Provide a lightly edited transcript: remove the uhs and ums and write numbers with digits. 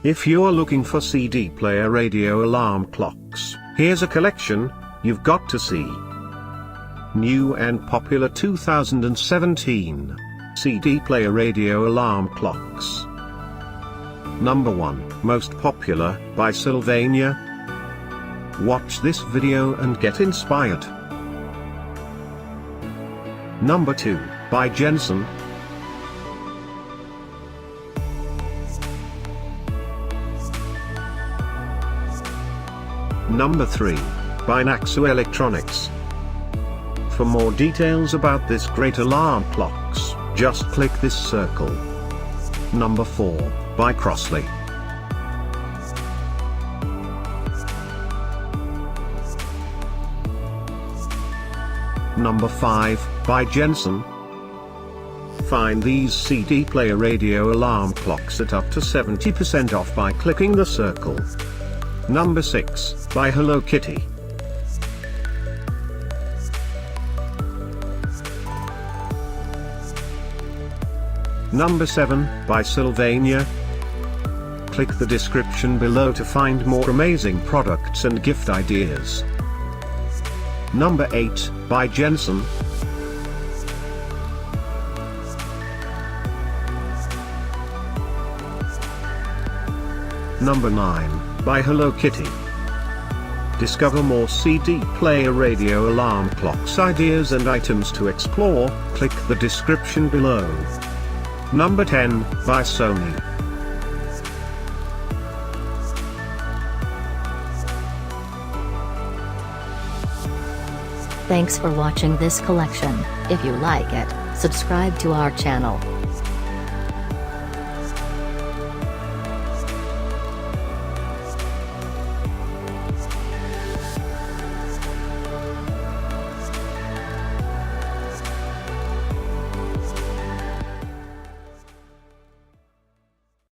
If you're looking for CD player radio alarm clocks, here's a collection you've got to see. New and popular 2017 CD player radio alarm clocks. Number 1, Most Popular, by Sylvania. Watch this video and get inspired. Number 2, by Jensen. Number 3, by Naxa Electronics. For more details about this great alarm clocks, just click this circle. Number 4, by Crosley. Number 5, by Jensen. Find these CD player radio alarm clocks at up to 70% off by clicking the circle. Number 6, by Hello Kitty. Number 7, by Sylvania. Click the description below to find more amazing products and gift ideas. Number 8, by Jensen. Number 9, by Hello Kitty. Discover more CD player radio alarm clocks ideas and items to explore, click the description below. Number 10, by Sony. Thanks for watching this collection. If you like it, subscribe to our channel.